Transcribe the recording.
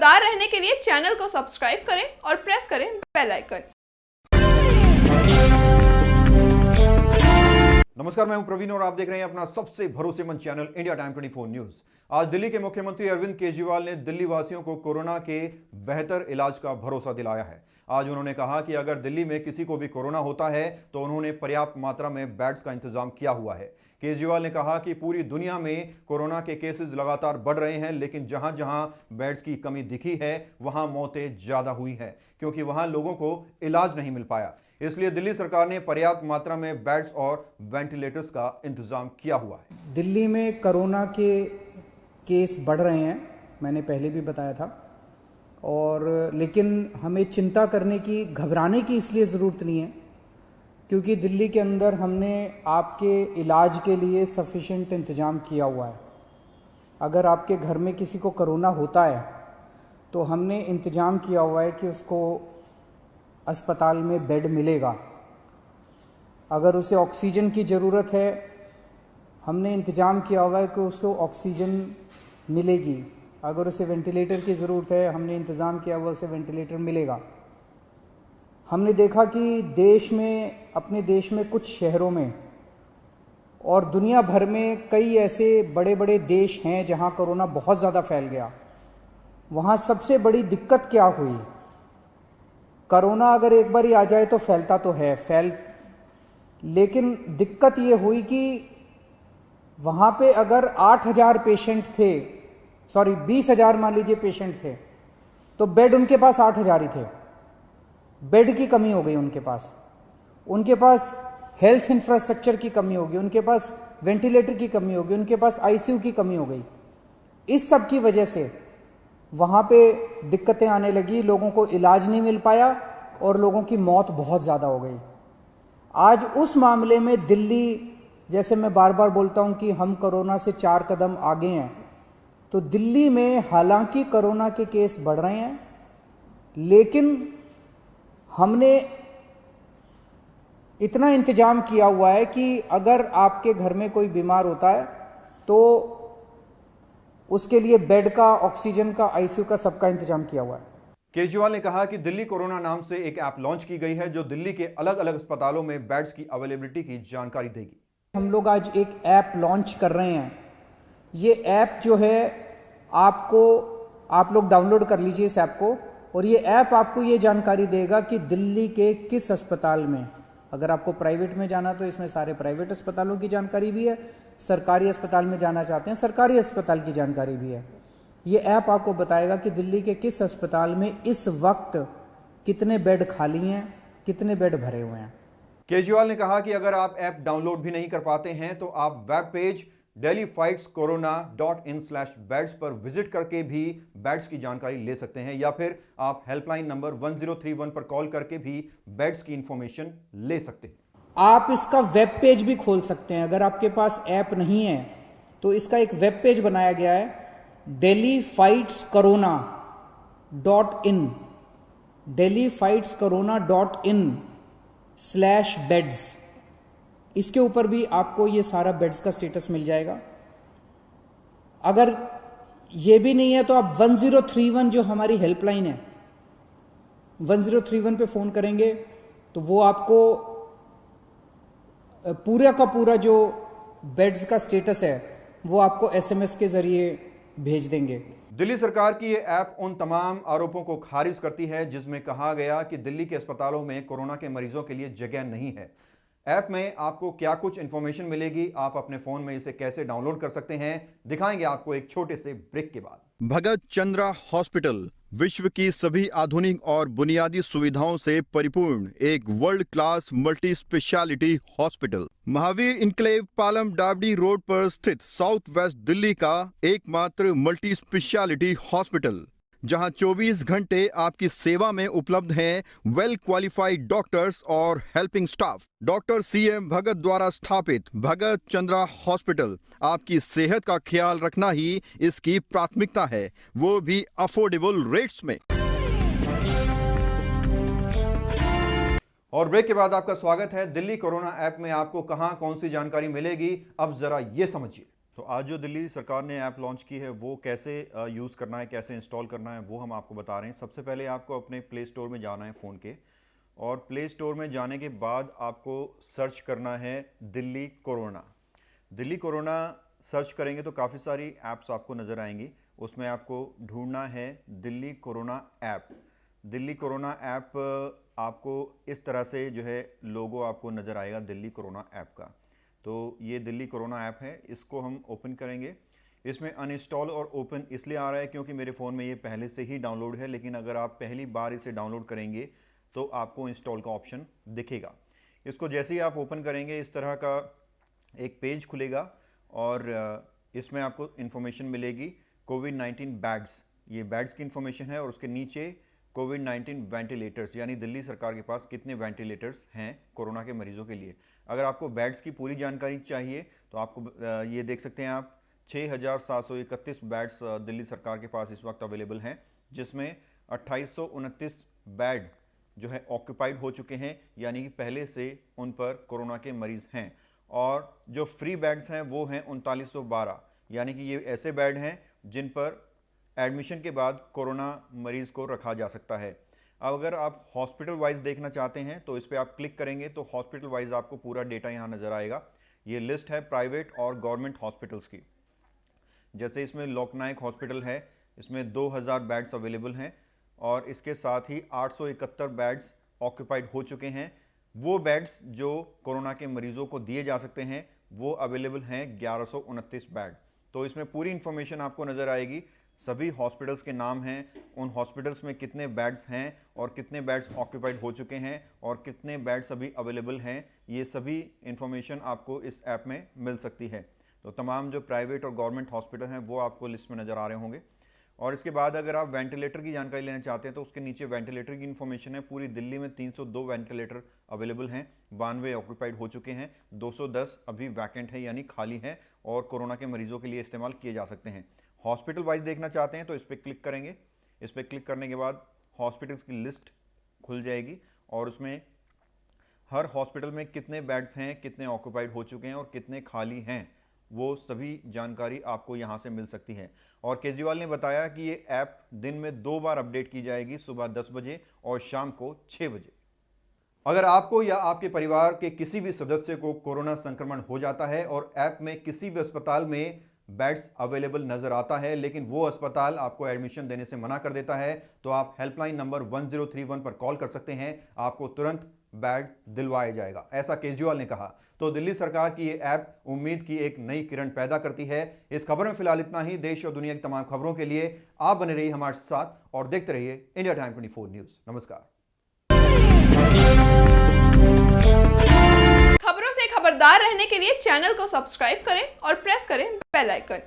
लगातार रहने के लिए चैनल को सब्सक्राइब करें और प्रेस करें बेल आइकन। नमस्कार, मैं हूं प्रवीण और आप देख रहे हैं अपना सबसे भरोसेमंद चैनल इंडिया टाइम 24 न्यूज। आज दिल्ली के मुख्यमंत्री अरविंद केजरीवाल ने दिल्ली वासियों को कोरोना के बेहतर इलाज का भरोसा दिलाया है। आज उन्होंने कहा कि अगर दिल्ली में किसी को भी कोरोना होता है तो उन्होंने पर्याप्त मात्रा में बेड्स का इंतजाम किया हुआ है। केजरीवाल ने कहा कि पूरी दुनिया में कोरोना के केसेस लगातार बढ़ रहे हैं, लेकिन जहां जहां बेड्स की कमी दिखी है वहां मौतें ज्यादा हुई हैं, क्योंकि वहां लोगों को इलाज नहीं मिल पाया। इसलिए दिल्ली सरकार ने पर्याप्त मात्रा में बेड्स और वेंटिलेटर्स का इंतजाम किया हुआ है। दिल्ली में कोरोना के केस बढ़ रहे हैं, मैंने पहले भी बताया था, और लेकिन हमें चिंता करने की, घबराने की इसलिए ज़रूरत नहीं है क्योंकि दिल्ली के अंदर हमने आपके इलाज के लिए सफिशिएंट इंतज़ाम किया हुआ है। अगर आपके घर में किसी को कोरोना होता है तो हमने इंतज़ाम किया हुआ है कि उसको अस्पताल में बेड मिलेगा। अगर उसे ऑक्सीजन की ज़रूरत है, हमने इंतज़ाम किया हुआ है कि उसको ऑक्सीजन मिलेगी। अगर उसे वेंटिलेटर की ज़रूरत है, हमने इंतज़ाम किया हुआ उसे वेंटिलेटर मिलेगा। हमने देखा कि देश में, अपने देश में कुछ शहरों में और दुनिया भर में कई ऐसे बड़े बड़े देश हैं जहां कोरोना बहुत ज़्यादा फैल गया। वहां सबसे बड़ी दिक्कत क्या हुई? कोरोना अगर एक बार ही आ जाए तो फैलता तो है, लेकिन दिक्कत ये हुई कि वहाँ पे अगर 8,000 पेशेंट थे, 20,000 मान लीजिए पेशेंट थे, तो बेड उनके पास 8,000 ही थे। बेड की कमी हो गई उनके पास हेल्थ इंफ्रास्ट्रक्चर की कमी होगी, उनके पास वेंटिलेटर की कमी होगी, उनके पास आईसीयू की कमी हो गई। इस सब की वजह से वहाँ पे दिक्कतें आने लगी, लोगों को इलाज नहीं मिल पाया और लोगों की मौत बहुत ज़्यादा हो गई। आज उस मामले में दिल्ली, जैसे मैं बार बार बोलता हूँ कि हम कोरोना से 4 कदम आगे हैं, तो दिल्ली में हालांकि कोरोना के केस बढ़ रहे हैं, लेकिन हमने इतना इंतजाम किया हुआ है कि अगर आपके घर में कोई बीमार होता है तो उसके लिए बेड का, ऑक्सीजन का, आईसीयू का, सबका इंतजाम किया हुआ है। केजरीवाल ने कहा कि दिल्ली कोरोना नाम से एक ऐप लॉन्च की गई है जो दिल्ली के अलग अलग अस्पतालों में बेड्स की अवेलेबिलिटी की जानकारी देगी। हम लोग आज एक ऐप लॉन्च कर रहे हैं। ये ऐप जो है, आप लोग डाउनलोड कर लीजिए इस ऐप को, और ये ऐप आपको ये जानकारी देगा कि दिल्ली के किस अस्पताल में, अगर आपको प्राइवेट में जाना तो इसमें सारे प्राइवेट अस्पतालों की जानकारी भी है, सरकारी अस्पताल में जाना चाहते हैं सरकारी अस्पताल की जानकारी भी है। ये ऐप आपको बताएगा कि दिल्ली के किस अस्पताल में इस वक्त कितने बेड खाली हैं, कितने बेड भरे हुए हैं। केजरीवाल ने कहा कि अगर आप ऐप डाउनलोड भी नहीं कर पाते हैं तो आप वेब पेज delhifightscorona.in/beds पर विजिट करके भी बेड्स की जानकारी ले सकते हैं, या फिर आप हेल्पलाइन नंबर 1031 पर कॉल करके भी बेड्स की इंफॉर्मेशन ले सकते हैं। आप इसका वेब पेज भी खोल सकते हैं। अगर आपके पास ऐप नहीं है तो इसका एक वेब पेज बनाया गया है, delhifightscorona.in, delhifightscorona.in/beds। इसके ऊपर भी आपको ये सारा बेड्स का स्टेटस मिल जाएगा। अगर ये भी नहीं है तो आप 1031 जो हमारी हेल्पलाइन है, 1031 पे फोन करेंगे तो वो आपको पूरा का पूरा जो बेड्स का स्टेटस है वो आपको एसएमएस के जरिए भेज देंगे। दिल्ली सरकार की ये ऐप उन तमाम आरोपों को खारिज करती है जिसमें कहा गया कि दिल्ली के अस्पतालों में कोरोना के मरीजों के लिए जगह नहीं है। ऐप में आपको क्या कुछ इंफॉर्मेशन मिलेगी, आप अपने फोन में इसे कैसे डाउनलोड कर सकते हैं, दिखाएंगे आपको एक छोटे से ब्रेक के बाद। भगत चंद्रा हॉस्पिटल विश्व की सभी आधुनिक और बुनियादी सुविधाओं से परिपूर्ण एक world class multi specialty hospital, Mahavir Enclave Palam डावडी रोड पर स्थित साउथ वेस्ट दिल्ली का एकमात्र मल्टी स्पेशलिटी हॉस्पिटल, जहां 24 घंटे आपकी सेवा में उपलब्ध हैं वेल क्वालिफाइड डॉक्टर्स और हेल्पिंग स्टाफ। डॉक्टर CM भगत द्वारा स्थापित भगत चंद्रा हॉस्पिटल आपकी सेहत का ख्याल रखना ही इसकी प्राथमिकता है, वो भी अफोर्डेबल रेट्स में। और ब्रेक के बाद आपका स्वागत है। दिल्ली कोरोना ऐप में आपको कहां कौन सी जानकारी मिलेगी, अब जरा ये समझिए। तो आज जो दिल्ली सरकार ने ऐप लॉन्च की है वो कैसे यूज़ करना है, कैसे इंस्टॉल करना है, वो हम आपको बता रहे हैं। सबसे पहले आपको अपने प्ले स्टोर में जाना है फ़ोन के, और प्ले स्टोर में जाने के बाद आपको सर्च करना है Delhi corona. Delhi corona search करेंगे तो काफ़ी सारी ऐप्स आपको नज़र आएंगी। उसमें आपको ढूंढना है Delhi corona app. Delhi corona app आपको इस तरह से जो है लोगो आपको नज़र आएगा दिल्ली कोरोना ऐप का। तो ये दिल्ली कोरोना ऐप है, इसको हम ओपन करेंगे। इसमें अनइंस्टॉल और ओपन इसलिए आ रहा है क्योंकि मेरे फ़ोन में ये पहले से ही डाउनलोड है, लेकिन अगर आप पहली बार इसे डाउनलोड करेंगे तो आपको इंस्टॉल का ऑप्शन दिखेगा। इसको जैसे ही आप ओपन करेंगे इस तरह का एक पेज खुलेगा और इसमें आपको इन्फॉर्मेशन मिलेगी कोविड-19 बेड्स, ये बेड्स की इन्फॉर्मेशन है, और उसके नीचे कोविड-19 वेंटिलेटर्स, यानी दिल्ली सरकार के पास कितने वेंटिलेटर्स हैं कोरोना के मरीजों के लिए। अगर आपको बेड्स की पूरी जानकारी चाहिए तो आपको ये देख सकते हैं आप 6,731 बेड्स दिल्ली सरकार के पास इस वक्त अवेलेबल हैं, जिसमें 2829 बेड जो है ऑक्यूपाइड हो चुके हैं, यानी कि पहले से उन पर कोरोना के मरीज़ हैं। और जो फ्री बेड्स हैं वो हैं 3912, यानी कि ये ऐसे बेड हैं जिन पर एडमिशन के बाद कोरोना मरीज़ को रखा जा सकता है। अब अगर आप हॉस्पिटल वाइज देखना चाहते हैं तो इस पर आप क्लिक करेंगे तो हॉस्पिटल वाइज आपको पूरा डेटा यहाँ नज़र आएगा। ये लिस्ट है प्राइवेट और गवर्नमेंट हॉस्पिटल्स की। जैसे इसमें लोकनायक हॉस्पिटल है, इसमें 2000 बेड्स अवेलेबल हैं, और इसके साथ ही 871 बेड्स ऑक्यूपाइड हो चुके हैं। वो बेड्स जो कोरोना के मरीजों को दिए जा सकते हैं वो अवेलेबल हैं 1129 बेड। तो इसमें पूरी इंफॉर्मेशन आपको नज़र आएगी, सभी हॉस्पिटल्स के नाम हैं, उन हॉस्पिटल्स में कितने बेड्स हैं और कितने बेड्स ऑक्यूपाइड हो चुके हैं और कितने बेड्स अभी अवेलेबल हैं, ये सभी इंफॉर्मेशन आपको इस ऐप में मिल सकती है। तो तमाम जो प्राइवेट और गवर्नमेंट हॉस्पिटल हैं वो आपको लिस्ट में नज़र आ रहे होंगे। और इसके बाद अगर आप वेंटिलेटर की जानकारी लेना चाहते हैं तो उसके नीचे वेंटिलेटर की इन्फॉर्मेशन है। पूरी दिल्ली में 302 वेंटिलेटर अवेलेबल हैं, 92 ऑक्यूपाइड हो चुके हैं, 210 अभी वैकेंट है यानी खाली हैं और कोरोना के मरीजों के लिए इस्तेमाल किए जा सकते हैं। हॉस्पिटल वाइज देखना चाहते हैं तो इस पर क्लिक करेंगे। इस पर क्लिक करने के बाद हॉस्पिटल्स की लिस्ट खुल जाएगी और उसमें हर हॉस्पिटल में कितने बेड्स हैं, कितने ऑक्यूपाइड हो चुके हैं और कितने खाली हैं, वो सभी जानकारी आपको यहाँ से मिल सकती है। और केजरीवाल ने बताया कि ये ऐप दिन में 2 बार अपडेट की जाएगी, सुबह 10 बजे और शाम को 6 बजे। अगर आपको या आपके परिवार के किसी भी सदस्य को कोरोना संक्रमण हो जाता है और ऐप में किसी भी अस्पताल में बेड्स अवेलेबल नजर आता है लेकिन वो अस्पताल आपको एडमिशन देने से मना कर देता है, तो आप हेल्पलाइन नंबर 1031 पर कॉल कर सकते हैं, आपको तुरंत बेड दिलवाया जाएगा, ऐसा केजरीवाल ने कहा। तो दिल्ली सरकार की ये ऐप उम्मीद की एक नई किरण पैदा करती है। इस खबर में फिलहाल इतना ही। देश और दुनिया की तमाम खबरों के लिए आप बने रहिए हमारे साथ और देखते रहिए इंडिया टाइम 24 न्यूज। नमस्कार। खबरों से खबरदार रहने के लिए चैनल को सब्सक्राइब करें और प्रेस करें बेल आइकन।